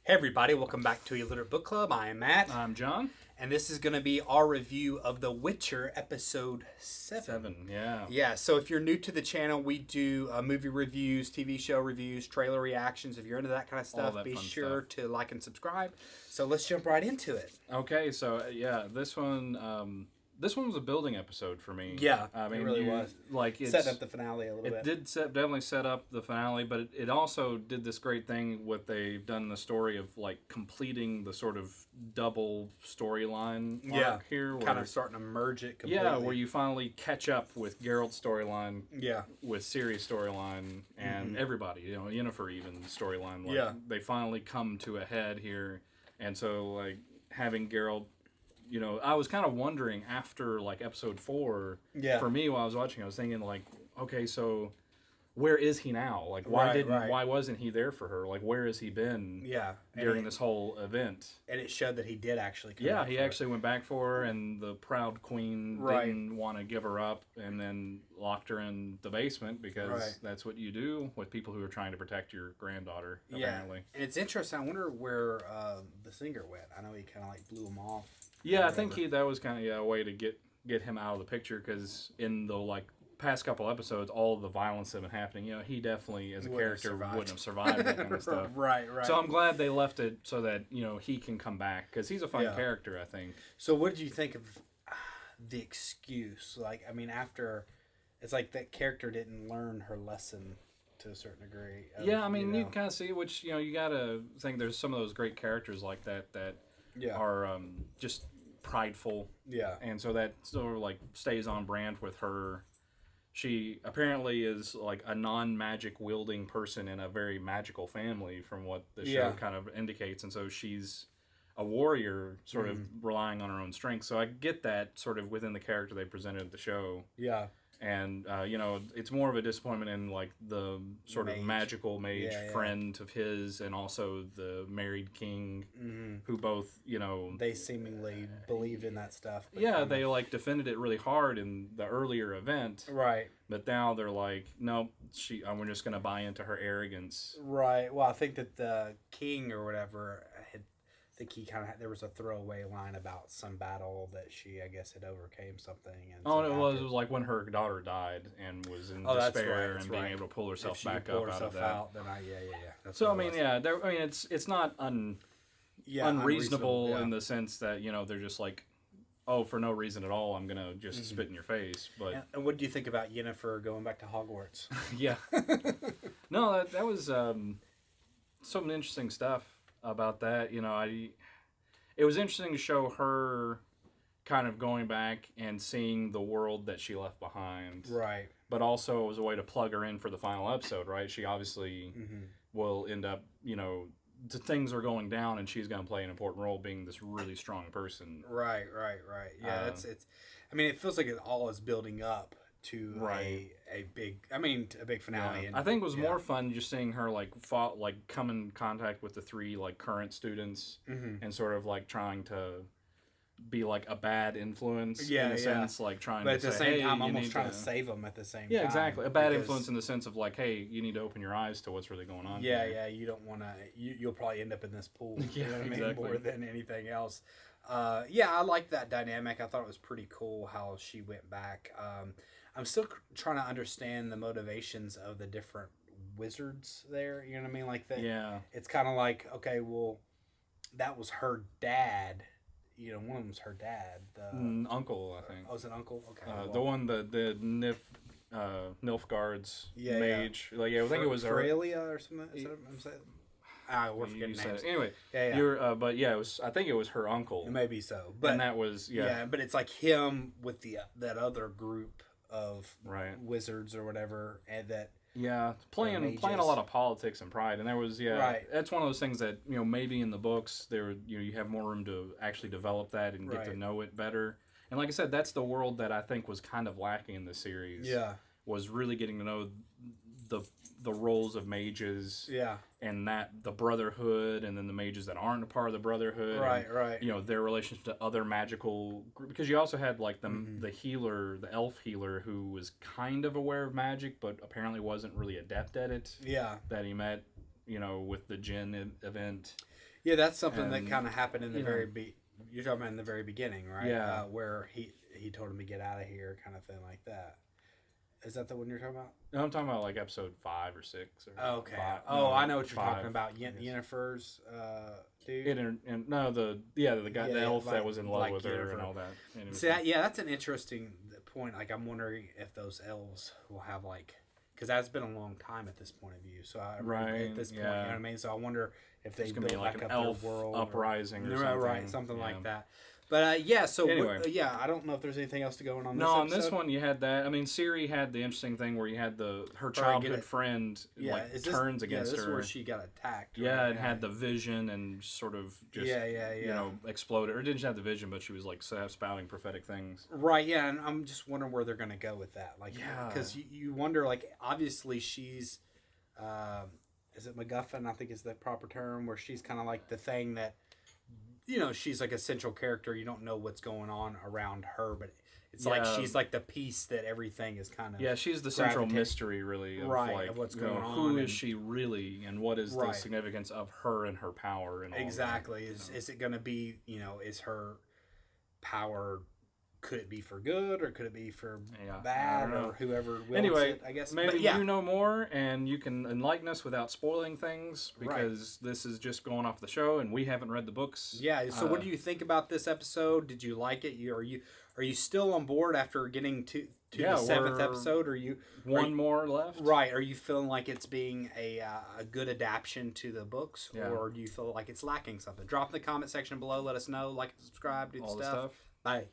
Hey everybody, welcome back to Illiterate Book Club. I am Matt. I'm John. And this is going to be our review of The Witcher episode 7. Yeah. Yeah, so if you're new to the channel, we do movie reviews, TV show reviews, trailer reactions. If you're into that kind of stuff, be sure to like and subscribe. So let's jump right into it. Okay, so this one was a building episode for me. Yeah, I mean, it really was. Like Set up the finale a little bit. It did definitely set up the finale, but it also did this great thing what they've done in the story of like completing the sort of double storyline arc here. Kind of starting to merge it completely. Yeah, where you finally catch up with Geralt's storyline. Yeah. With Ciri's storyline and everybody, Yennefer even storyline. Like, they finally come to a head here, and so like having Geralt. I was kind of wondering after, like, episode 4, for me, while I was watching, I was thinking, like, okay, so where is he now? Like, why wasn't he there for her? Like, where has he been during this whole event? And it showed that he did actually come back. Yeah, he actually went back for her, and the proud queen didn't want to give her up, and then locked her in the basement, because that's what you do with people who are trying to protect your granddaughter, apparently. And it's interesting. I wonder where the singer went. I know he kind of, like, blew him off. Yeah, I think that was kind of a way to get him out of the picture, because in the past couple episodes, all of the violence that had been happening, he definitely as a character wouldn't have survived that kind of stuff. Right. So I'm glad they left it so that he can come back, because he's a fun character, I think. So what did you think of the excuse? Like, I mean, after it's like that character didn't learn her lesson to a certain degree. Yeah, I mean, you kind of see which you gotta think. There's some of those great characters like that are just prideful. Yeah. And so that sort of stays on brand with her. She apparently is like a non-magic wielding person in a very magical family from what the show kind of indicates. And so she's a warrior sort of relying on her own strength. So I get that sort of within the character they presented at the show. Yeah. And, it's more of a disappointment in, like, the sort of magical mage friend of his, and also the married king, who both, they seemingly believed in that stuff. Yeah, they, defended it really hard in the earlier event. Right. But now they're like, nope, we're just going to buy into her arrogance. Right. Well, I think that the king or whatever there was a throwaway line about some battle that she, I guess, had overcame something. And it was like when her daughter died and was in despair and being able to pull herself back up out of that. Then so I mean, it's not unreasonable in the sense that they're just like, oh, for no reason at all, I'm gonna just spit in your face. But and what do you think about Yennefer going back to Hogwarts? Yeah, no, that was some interesting stuff about that. It was interesting to show her kind of going back and seeing the world that she left behind. Right. But also it was a way to plug her in for the final episode, right? She obviously will end up, things are going down, and she's going to play an important role being this really strong person. Right. Yeah, it feels like it all is building up to a big finale. Yeah. And I think it was more fun just seeing her come in contact with the 3 current students and sort of trying to be a bad influence in a sense, trying but to at the say, same time almost trying to save them at the same time. Yeah, exactly. A bad influence in the sense of hey, you need to open your eyes to what's really going on. Yeah, you don't want to. You'll probably end up in this pool. More than anything else. I like that dynamic. I thought it was pretty cool how she went back. I'm still trying to understand the motivations of the different wizards there. You know what I mean? Yeah. It's kind of like, okay, well, that was her dad. One of them's her dad. The uncle, I think. Oh, is it uncle? Okay. The one, the Nilfgaard's mage. I think it was Freya or something. Is that what I'm saying? We're forgetting names. Anyway, but it was. I think it was her uncle. Maybe so, but and that was but it's like him with that other group of wizards or whatever, and that playing a lot of politics and pride, and there was that's one of those things that maybe in the books there you have more room to actually develop that and get to know it better. And like I said, that's the world that I think was kind of lacking in the series. Yeah, was really getting to know the roles of mages. Yeah. And that the brotherhood, and then the mages that aren't a part of the brotherhood. And, their relationship to other magical groups. Because you also had the healer, the elf healer, who was kind of aware of magic, but apparently wasn't really adept at it. Yeah. That he met, with the Jinn event. Yeah, that's something that kind of happened in the you're talking about in the very beginning, right? Yeah. Where he told him to get out of here, kind of thing like that. Is that the one you're talking about? No, I'm talking about like episode 5 or 6. Or okay. 5, I know what you're 5, talking about. Yennefer's dude. The guy, the elf that was in love with her and all that. And See, that's an interesting point. Like, I'm wondering if those elves will have because that's been a long time at this point of view. So at this point, you know what I mean. So I wonder if they build like back an up elf their world uprising or something. Right, something like that. But anyway. I don't know if there's anything else to go on this on episode. this one you had that. I mean, Ciri had the interesting thing where you had her childhood friend turns against her. This is where she got attacked. Yeah, and had the vision and sort of just exploded. Or didn't she have the vision, but she was like spouting prophetic things. Right. Yeah, and I'm just wondering where they're going to go with that. Because you wonder, obviously she's, is it MacGuffin? I think is the proper term, where she's kind of like the thing that. She's like a central character. You don't know what's going on around her, but it's like she's like the piece that everything is kind of. Yeah, she's the central mystery, really, of what's going on. Who is she really, and what is the significance of her and her power? And exactly. All that, is it going to be, is her power? Could it be for good, or could it be for bad, or whoever wields it, I guess. Maybe you know more, and you can enlighten us without spoiling things, because this is just going off the show, and we haven't read the books. Yeah, so what do you think about this episode? Did you like it? Are you still on board after getting to the 7th episode? Or one more left? Right. Are you feeling like it's being a good adaptation to the books, or do you feel like it's lacking something? Drop in the comment section below. Let us know. Like and subscribe. Do all the stuff. Bye.